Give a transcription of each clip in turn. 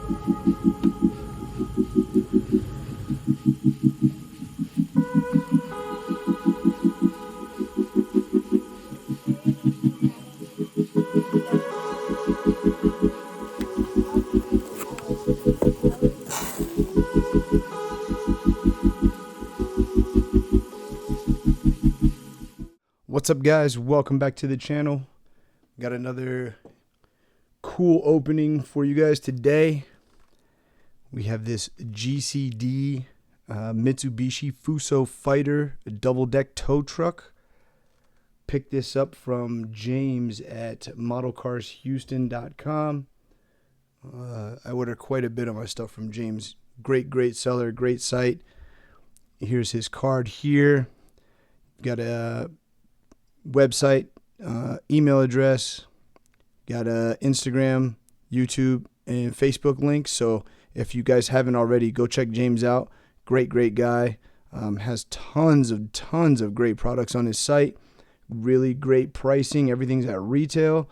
What's up, guys? Welcome back to the channel. Got another cool opening for you guys today. We have this GCD Mitsubishi Fuso Fighter double-deck tow truck. Picked this up from James at modelcarshouston.com. I order quite a bit of my stuff from James. Great seller, great site. Here's his card here. Got a website, email address, got a Instagram, YouTube, and Facebook link. So if you guys haven't already, go check James out. Great guy. Has tons of great products on his site. Really great pricing. Everything's at retail.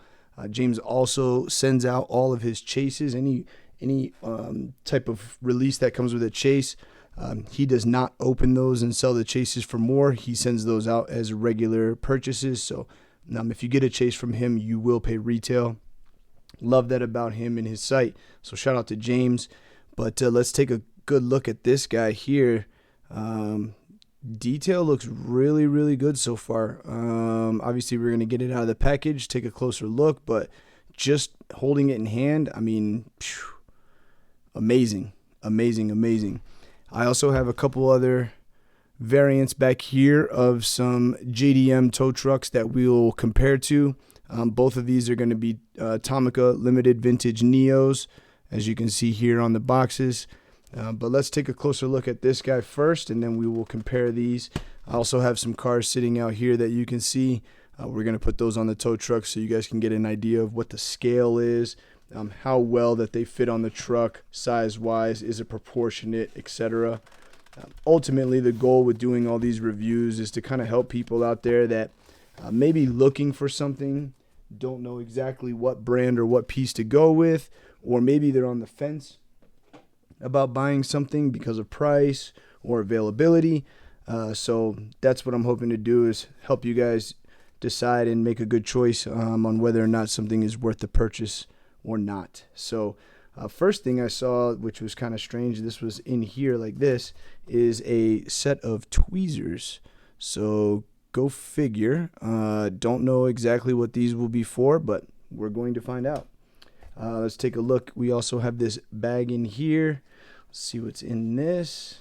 James also sends out all of his chases. Any type of release that comes with a chase. He does not open those and sell the chases for more. He sends those out as regular purchases. So if you get a chase from him, you will pay retail. Love that about him and his site. So shout out to James. But let's take a good look at this guy here. Detail looks really good so far. Obviously, we're going to get it out of the package, take a closer look. But just holding it in hand, I mean, amazing. I also have a couple other variants back here of some JDM tow trucks that we will compare to. Both of these are going to be Tomica Limited Vintage Neos, as you can see here on the boxes. But let's take a closer look at this guy first, and then we will compare these. I also have some cars sitting out here that you can see. We're going to put those on the tow truck so you guys can get an idea of what the scale is. How well that they fit on the truck, size-wise, is it proportionate, etc. Ultimately, the goal with doing all these reviews is to kind of help people out there that may be looking for something, don't know exactly what brand or what piece to go with, or maybe they're on the fence about buying something because of price or availability. So that's what I'm hoping to do, is help you guys decide and make a good choice on whether or not something is worth the purchase or not. So first thing I saw, which was kind of strange, this was in here like this, is a set of tweezers. So go figure. Don't know exactly what these will be for, but we're going to find out. Let's take a look. We also have this bag in here. Let's see what's in this.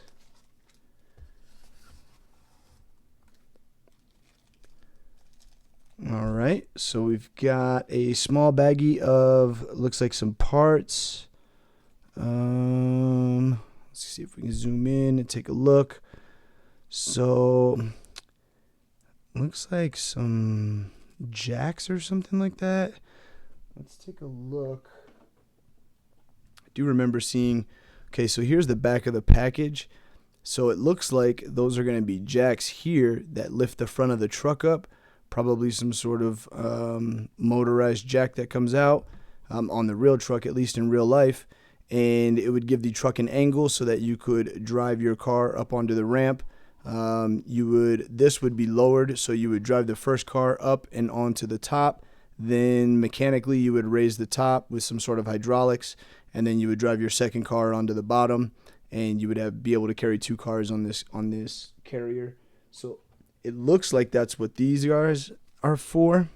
All right, so we've got a small baggie of, looks like some parts. Let's see if we can zoom in and take a look. So looks like some jacks or something like that. Let's take a look. I do remember seeing, okay, so here's the back of the package. So it looks like those are going to be jacks here that lift the front of the truck up. Probably some sort of motorized jack that comes out on the real truck, at least in real life. And it would give the truck an angle so that you could drive your car up onto the ramp. This would be lowered, so you would drive the first car up and onto the top. Then mechanically you would raise the top with some sort of hydraulics, and then you would drive your second car onto the bottom, and you would be able to carry two cars on this carrier. So it looks like that's what these guys are for.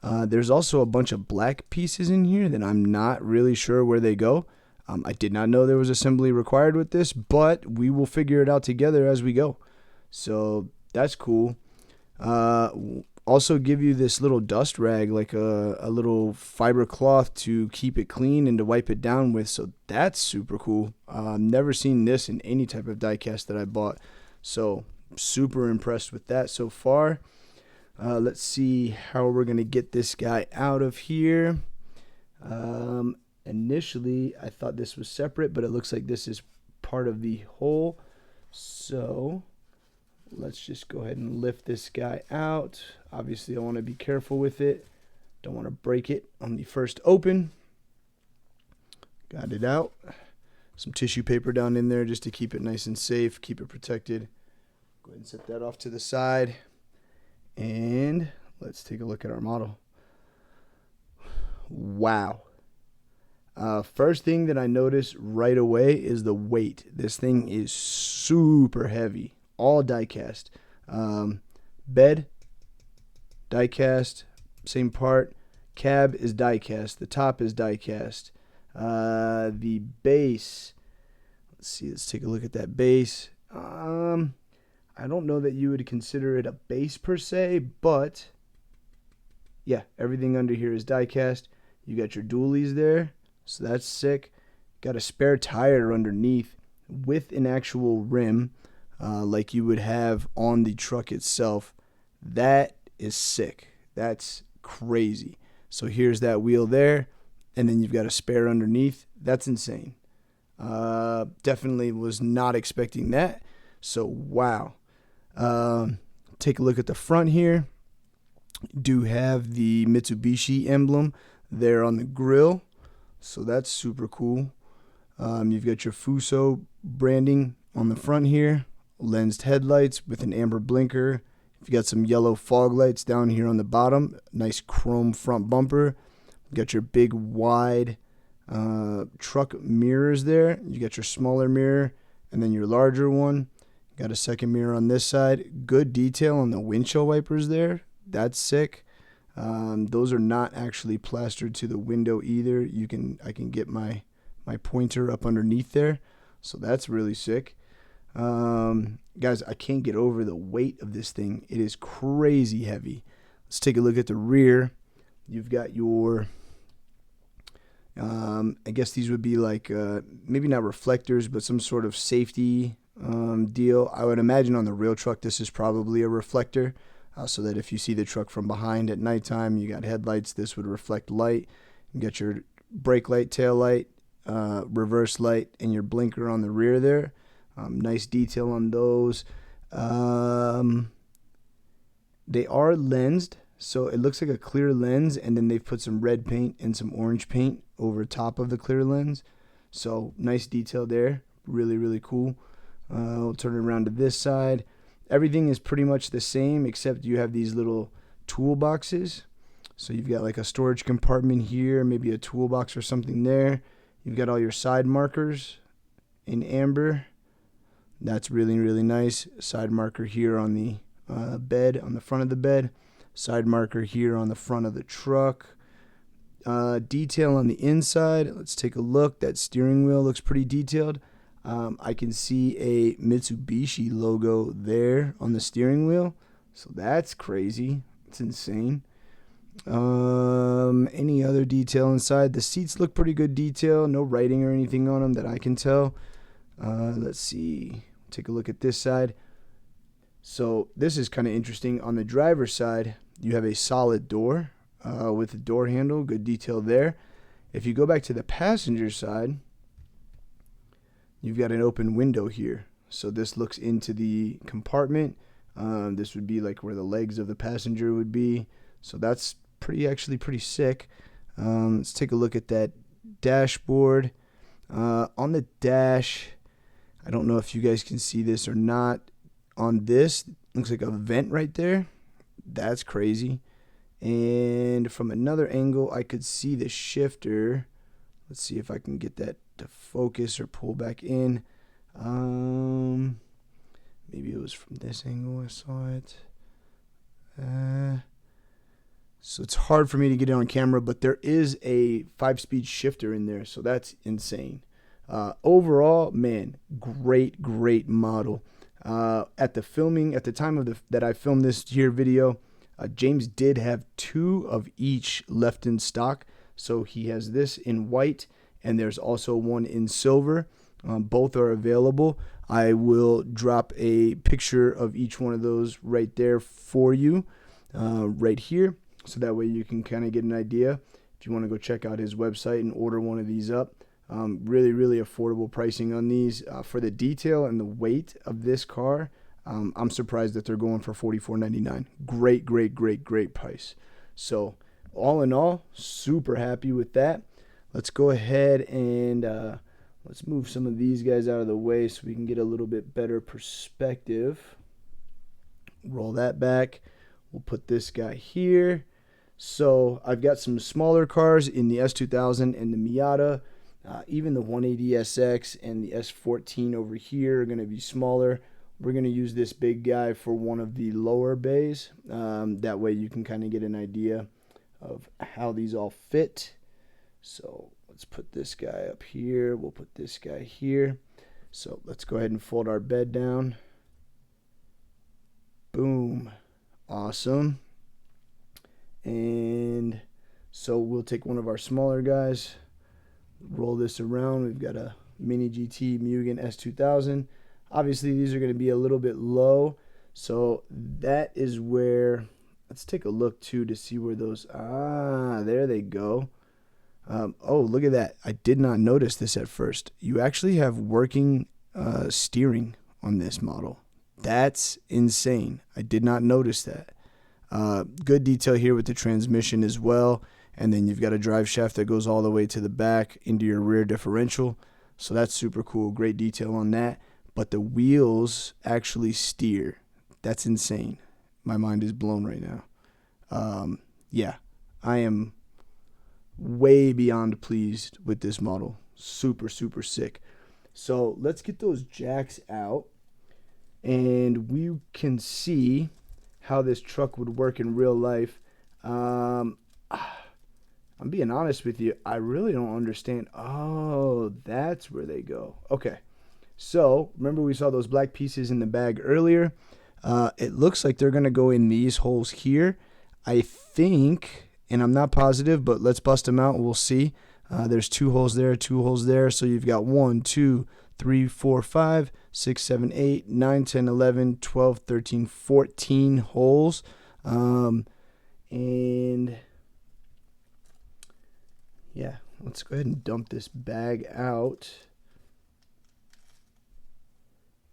There's also a bunch of black pieces in here that I'm not really sure where they go. I did not know there was assembly required with this, but we will figure it out together as we go. So that's cool. Also give you this little dust rag, like a little fiber cloth to keep it clean and to wipe it down with. So that's super cool. Never seen this in any type of diecast that I bought. So super impressed with that so far. Let's see how we're going to get this guy out of here. Initially, I thought this was separate, but it looks like this is part of the whole. So let's just go ahead and lift this guy out. Obviously, I want to be careful with it. Don't want to break it on the first open. Got it out. Some tissue paper down in there just to keep it nice and safe, keep it protected. Go ahead and set that off to the side. And let's take a look at our model. Wow. First thing that I noticed right away is the weight. This thing is super heavy. All die cast. Bed, die cast, same part. Cab is die cast. The top is die cast. The base. Let's see. Let's take a look at that base. I don't know that you would consider it a base per se, but yeah, everything under here is die cast. You got your dualies there, so that's sick. Got a spare tire underneath with an actual rim, like you would have on the truck itself. That is sick. That's crazy. So here's that wheel there, and then you've got a spare underneath. That's insane. Definitely was not expecting that. So wow. Take a look at the front here. Do have the Mitsubishi emblem there on the grill, so that's super cool. You've got your Fuso branding on the front here, lensed headlights with an amber blinker. You've got some yellow fog lights down here on the bottom, nice chrome front bumper. You got your big wide truck mirrors there. You got your smaller mirror and then your larger one. Got a second mirror on this side. Good detail on the windshield wipers there. That's sick. Those are not actually plastered to the window either. I can get my pointer up underneath there. So that's really sick. Guys, I can't get over the weight of this thing. It is crazy heavy. Let's take a look at the rear. You've got your, I guess these would be like, maybe not reflectors, but some sort of safety deal. I would imagine on the real truck this is probably a reflector, so that if you see the truck from behind at nighttime, you got headlights, this would reflect light. You got your brake light, tail light, reverse light, and your blinker on the rear there. Nice detail on those. They are lensed, so it looks like a clear lens, and then they've put some red paint and some orange paint over top of the clear lens. So nice detail there. Really, really cool. We'll turn it around to this side. Everything is pretty much the same, except you have these little toolboxes. So you've got like a storage compartment here, maybe a toolbox or something there. You've got all your side markers in amber. That's really, really nice. Side marker here on the bed, on the front of the bed. Side marker here on the front of the truck. Detail on the inside. Let's take a look. That steering wheel looks pretty detailed. I can see a Mitsubishi logo there on the steering wheel. So that's crazy. It's insane. Any other detail inside? The seats look pretty good detail. No writing or anything on them that I can tell. Let's see. Take a look at this side. So this is kind of interesting. On the driver's side, you have a solid door with a door handle. Good detail there. If you go back to the passenger side, you've got an open window here. So this looks into the compartment. This would be like where the legs of the passenger would be. So that's actually pretty sick. Let's take a look at that dashboard. On the dash, I don't know if you guys can see this or not. On this, looks like a vent right there. That's crazy. And from another angle, I could see the shifter. Let's see if I can get that to focus or pull back in. Maybe it was from this angle I saw it. So it's hard for me to get it on camera, but there is a 5-speed shifter in there, so that's insane. Overall, man, great model. At the time that I filmed this here video, James did have 2 of each left in stock. So he has this in white, and there's also one in silver. Both are available. I will drop a picture of each one of those right there for you, right here. So that way you can kind of get an idea if you want to go check out his website and order one of these up. Really affordable pricing on these. For the detail and the weight of this car, I'm surprised that they're going for $44.99. Great price. So all in all, super happy with that. let's go ahead and let's move some of these guys out of the way so we can get a little bit better perspective. Roll that back. We'll put this guy here. So I've got some smaller cars in the S2000 and the Miata. Even the 180SX and the S14 over here are going to be smaller. We're going to use this big guy for one of the lower bays. That way you can kind of get an idea of how these all fit. So let's put this guy up here. We'll put this guy here. So let's go ahead and fold our bed down. Boom. Awesome. And so we'll take one of our smaller guys, roll this around. We've got a Mini GT Mugen S2000. Obviously, these are going to be a little bit low. So that is where, let's take a look too to see where those, there they go. Oh, look at that. I did not notice this at first. You actually have working steering on this model. That's insane. I did not notice that. Good detail here with the transmission as well. And then you've got a drive shaft that goes all the way to the back into your rear differential. So that's super cool. Great detail on that. But the wheels actually steer. That's insane. My mind is blown right now. Yeah, I am way beyond pleased with this model. Super, super sick. So let's get those jacks out. And we can see how this truck would work in real life. I'm being honest with you. I really don't understand. Oh, that's where they go. Okay. So remember we saw those black pieces in the bag earlier. It looks like they're going to go in these holes here. I think, and I'm not positive, but let's bust them out. We'll see. There's 2 holes there, 2 holes there. So you've got 1, 2, 3, 4, 5, 6, 7, 8, 9, 10, 11, 12, 13, 14 holes. And yeah, let's go ahead and dump this bag out.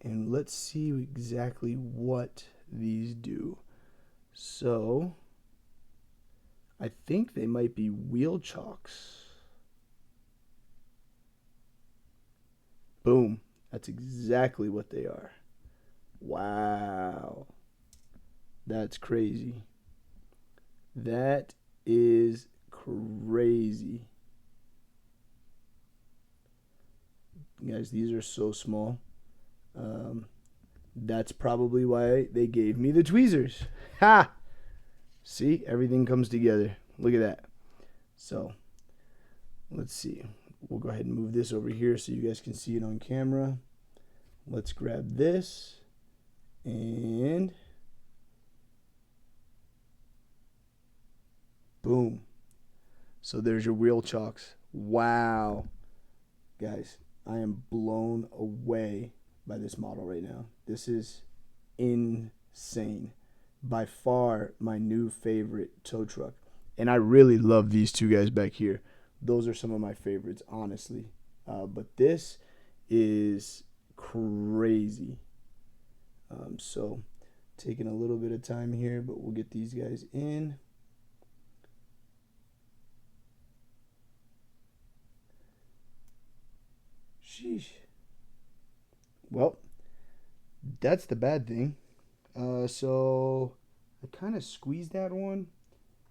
And let's see exactly what these do. So I think they might be wheel chocks. Boom. That's exactly what they are. Wow. That's crazy. That is crazy. Guys, these are so small. That's probably why they gave me the tweezers. Ha! See, everything comes together. Look at that. So, let's see. We'll go ahead and move this over here so you guys can see it on camera. Let's grab this and boom. So there's your wheel chocks. Wow. Guys, I am blown away by this model right now. This is insane. By far my new favorite tow truck. And I really love these 2 guys back here. Those are some of my favorites, honestly. But this is crazy. So taking a little bit of time here, but we'll get these guys in. Sheesh. Well, that's the bad thing. So I kind of squeezed that one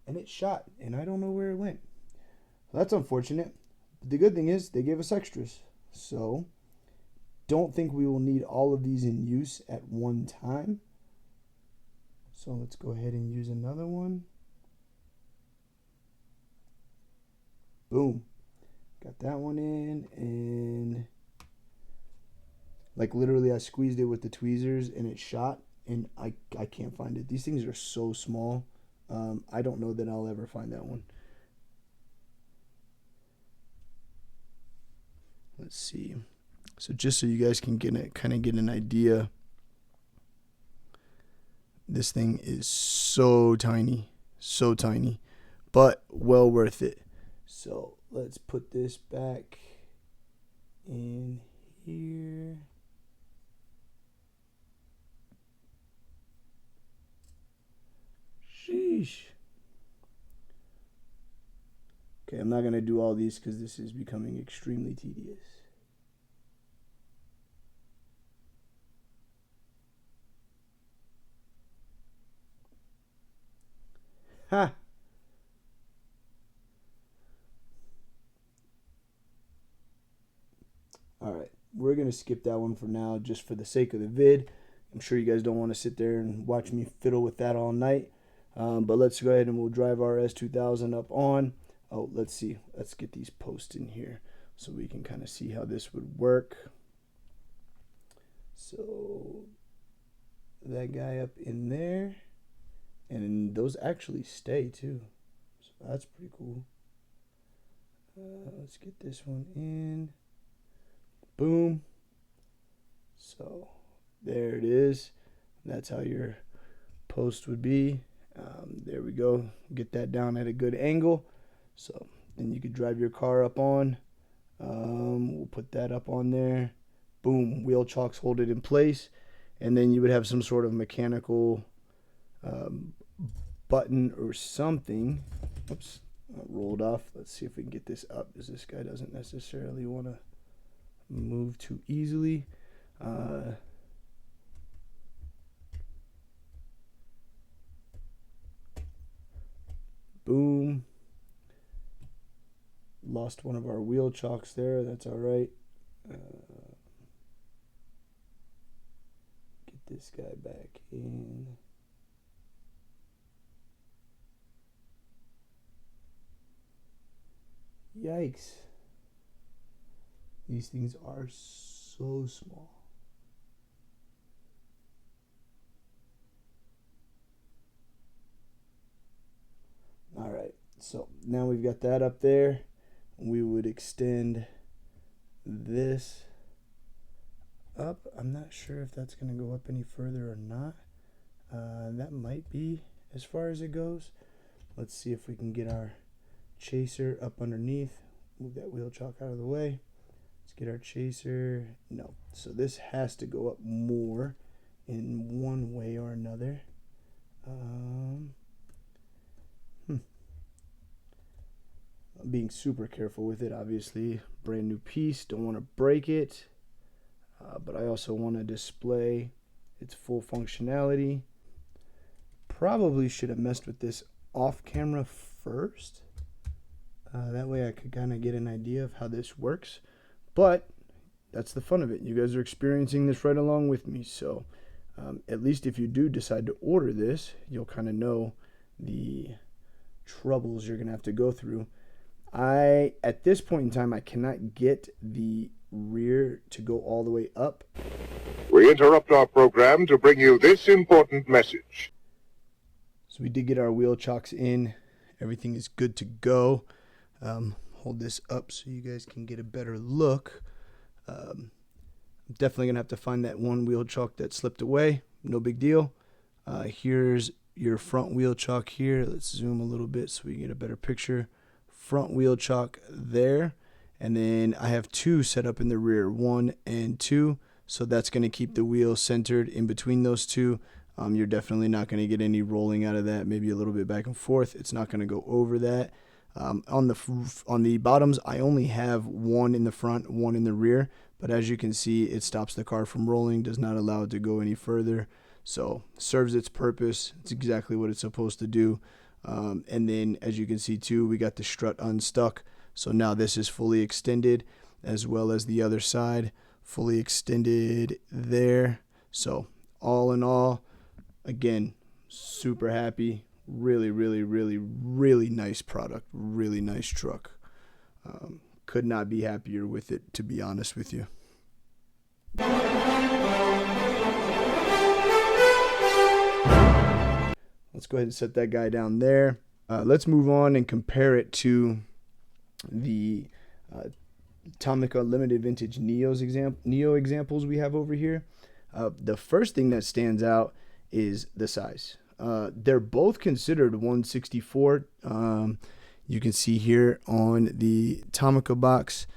and it shot and I don't know where it went. That's unfortunate. But the good thing is they gave us extras. So don't think we will need all of these in use at one time. So let's go ahead and use another one. Boom. Got that one in, and like literally I squeezed it with the tweezers and it shot, and I can't find it. These things are so small. I don't know that I'll ever find that one. Let's see. So just so you guys can kind of get an idea, this thing is so tiny, but well worth it. So let's put this back in here. Sheesh. Okay, I'm not going to do all these because this is becoming extremely tedious. Ha! Alright, we're going to skip that one for now just for the sake of the vid. I'm sure you guys don't want to sit there and watch me fiddle with that all night. But let's go ahead and we'll drive our S2000 up on. Oh, let's see. Let's get these posts in here so we can kind of see how this would work. So that guy up in there. And those actually stay too. So that's pretty cool. Let's get this one in. Boom. So there it is. That's how your post would be. There we go. Get that down at a good angle. So then you could drive your car up on. We'll put that up on there. Boom. Wheel chocks hold it in place. And then you would have some sort of mechanical button or something. Oops. Rolled off. Let's see if we can get this up, because this guy doesn't necessarily want to move too easily. Boom. Lost one of our wheel chocks there. That's all right. Get this guy back in. Yikes. These things are so small. All right, so now we've got that up there. We would extend this up. I'm not sure if that's going to go up any further or not. That might be as far as it goes. Let's see if we can get our chaser up underneath. Move that wheel chock out of the way. Let's get our chaser. No, so this has to go up more in one way or another. I'm being super careful with it, obviously. Brand new piece, don't want to break it. But I also want to display its full functionality. Probably should have messed with this off camera first. That way I could kind of get an idea of how this works. But that's the fun of it. You guys are experiencing this right along with me. So at least if you do decide to order this, you'll kind of know the troubles you're going to have to go through. At this point in time, I cannot get the rear to go all the way up. We interrupt our program to bring you this important message. So we did get our wheel chocks in. Everything is good to go. Hold this up so you guys can get a better look. I'm definitely going to have to find that one wheel chock that slipped away. No big deal. Here's your front wheel chock here. Let's zoom a little bit so we can get a better picture. Front wheel chock there. And then I have two set up in the rear, 1 and 2. So that's going to keep the wheel centered in between those two. You're definitely not going to get any rolling out of that, maybe a little bit back and forth. It's not going to go over that. On the bottoms, I only have 1 in the front, 1 in the rear. But as you can see, it stops the car from rolling, does not allow it to go any further. So serves its purpose. It's exactly what it's supposed to do. And then as you can see too, we got the strut unstuck. So now this is fully extended, as well as the other side fully extended there. So all in all, again, super happy. Really, really, really, really nice product. Really nice truck. Could not be happier with it, to be honest with you. Let's go ahead and set that guy down there. Let's move on and compare it to the Tomica Limited Vintage Neo examples we have over here. The first thing that stands out is the size. They're both considered 164. You can see here on the Tomica box,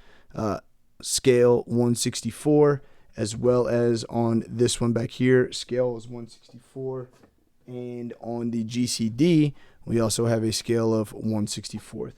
scale 164, as well as on this one back here, scale is 164. And on the GCD, we also have a scale of 1/64.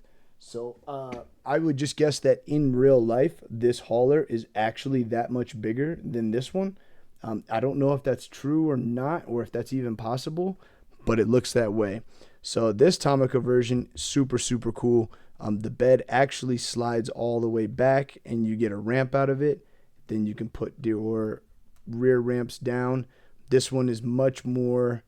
So I would just guess that in real life, this hauler is actually that much bigger than this one. I don't know if that's true or not, or if that's even possible, but it looks that way. So this Tomica version, super, super cool. The bed actually slides all the way back and you get a ramp out of it. Then you can put your rear ramps down. This one is much more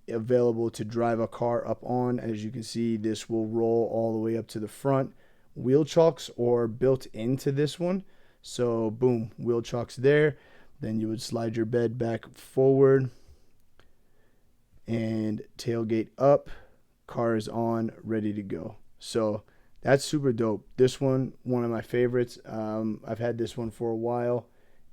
available to drive a car up on. As you can see, this will roll all the way up to the front. Wheel chocks are built into this one. So boom, wheel chocks there. Then you would slide your bed back forward and tailgate up. Car is on, ready to go. So that's super dope. This one of my favorites. I've had this one for a while,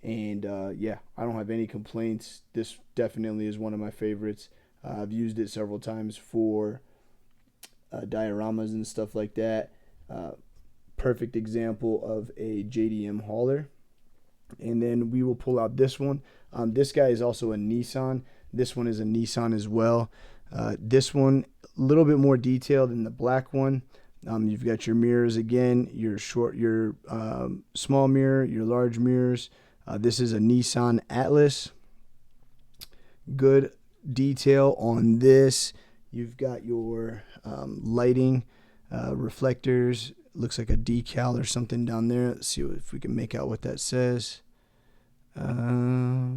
and yeah, I don't have any complaints. This definitely is one of my favorites. I've used it several times for dioramas and stuff like that. Perfect example of a JDM hauler. And then we will pull out this one. This guy is also a Nissan. This one is a Nissan as well. This one, a little bit more detailed than the black one. You've got your mirrors again, your small mirror, your large mirrors. This is a Nissan Atlas. Good detail on this. You've got your lighting, reflectors. Looks like a decal or something down there. Let's see if we can make out what that says. I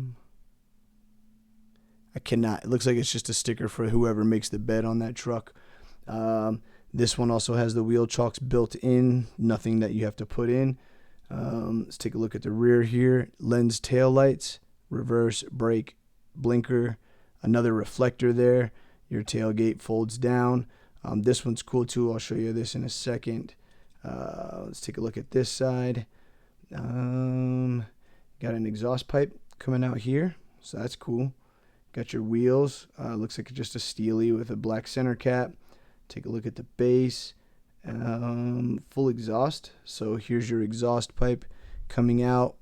cannot. It looks like it's just a sticker for whoever makes the bed on that truck. This one also has the wheel chocks built in, nothing that you have to put in. Let's take a look at the rear here. Lens tail lights, reverse, brake, blinker, another reflector there. Your tailgate folds down. This one's cool too. I'll show you this in a second. Let's take a look at this side. Got an exhaust pipe coming out here, so that's cool. Got your wheels. Looks like just a Steely with a black center cap. Take a look at the base. Full exhaust. So here's your exhaust pipe coming out,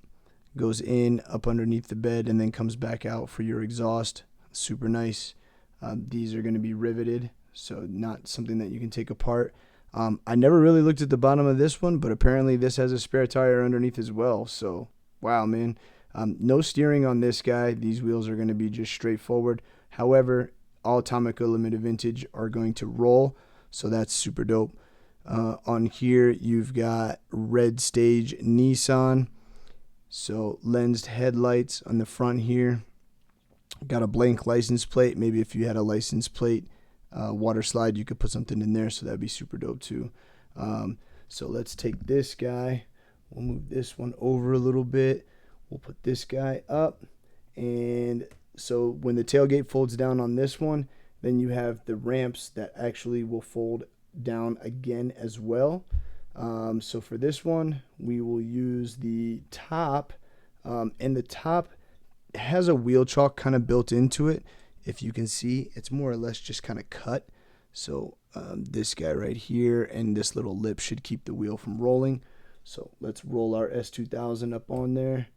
goes in up underneath the bed, and then comes back out for your exhaust. Super nice. These are going to be riveted, so not something that you can take apart. I never really looked at the bottom of this one, but apparently this has a spare tire underneath as well. So wow, man. No steering on this guy. These wheels are going to be just straightforward. However, all Tomica Limited Vintage are going to roll, so that's super dope. On here, you've got red stage Nissan. So lensed headlights on the front here. Got a blank license plate. Maybe if you had a license plate water slide, you could put something in there, so that'd be super dope too. So let's take this guy. We'll move this one over a little bit. We'll put this guy up. And so when the tailgate folds down on this one, then you have the ramps that actually will fold down again as well. So for this one, we will use the top. And the top has a wheel chalk kind of built into it. If you can see, it's more or less just kind of cut. So this guy right here and this little lip should keep the wheel from rolling. So let's roll our S2000 up on there.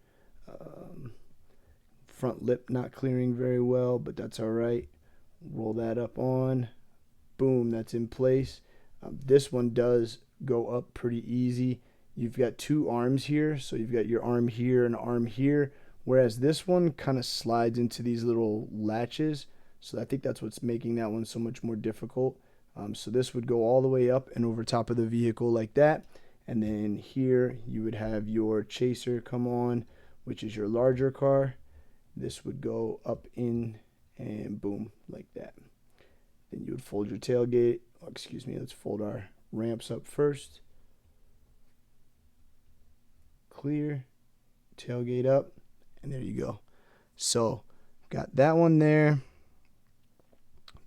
Front lip not clearing very well, but that's all right. Roll that up on. Boom, that's in place. This one does go up pretty easy. You've got two arms here, so you've got your arm here and arm here, whereas this one kind of slides into these little latches. So I think that's what's making that one so much more difficult. So this would go all the way up and over top of the vehicle like that. And then here you would have your chaser come on, which is your larger car. This would go up in and boom, like that. Then you would fold your tailgate. Oh, excuse me, let's fold our ramps up first. Clear, tailgate up, and there you go. So got that one there.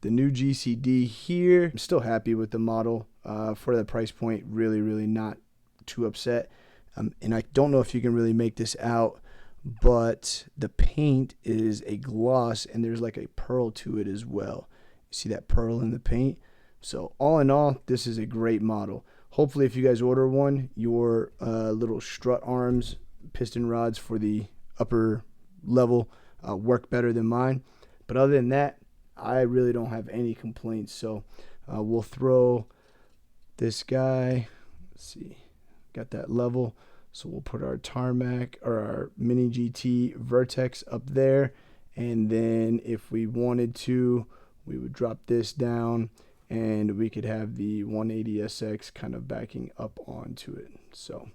The new GCD here. I'm still happy with the model for the price point. Really, really not too upset. And I don't know if you can really make this out, but the paint is a gloss and there's like a pearl to it as well. You see that pearl in the paint? So all in all, this is a great model. Hopefully if you guys order one, your little strut arms, piston rods for the upper level work better than mine. But other than that, I really don't have any complaints. So we'll throw this guy. Let's see, got that level. So we'll put our tarmac or our Mini GT Vertex up there. And then if we wanted to, we would drop this down and we could have the 180SX kind of backing up onto it. So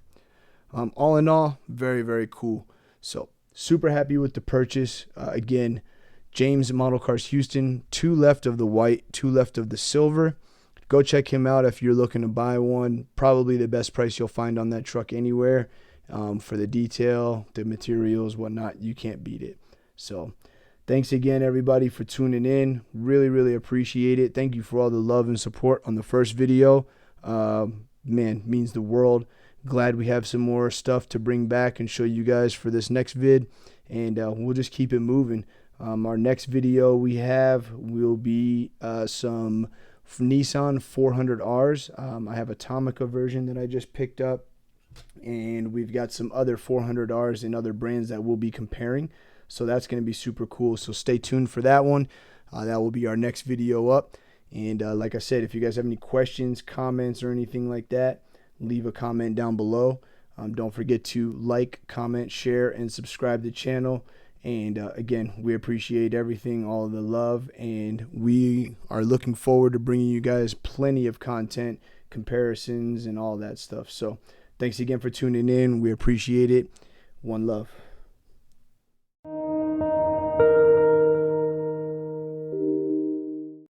all in all, very, very cool. So super happy with the purchase. Again, James Model Cars Houston, 2 left of the white, 2 left of the silver. Go check him out if you're looking to buy one. Probably the best price you'll find on that truck anywhere. For the detail, the materials, whatnot, you can't beat it. So thanks again, everybody, for tuning in. Really, really appreciate it. Thank you for all the love and support on the first video. Man, means the world. Glad we have some more stuff to bring back and show you guys for this next vid. And we'll just keep it moving. Our next video we have will be some Nissan 400Rs. I have a Tomica version that I just picked up. And we've got some other 400Rs in other brands that we'll be comparing. So that's going to be super cool. So stay tuned for that one. That will be our next video up. And like I said, if you guys have any questions, comments, or anything like that, leave a comment down below. Don't forget to like, comment, share, and subscribe to the channel. And again, we appreciate everything, all the love, and we are looking forward to bringing you guys plenty of content, comparisons, and all that stuff. So thanks again for tuning in. We appreciate it. One love.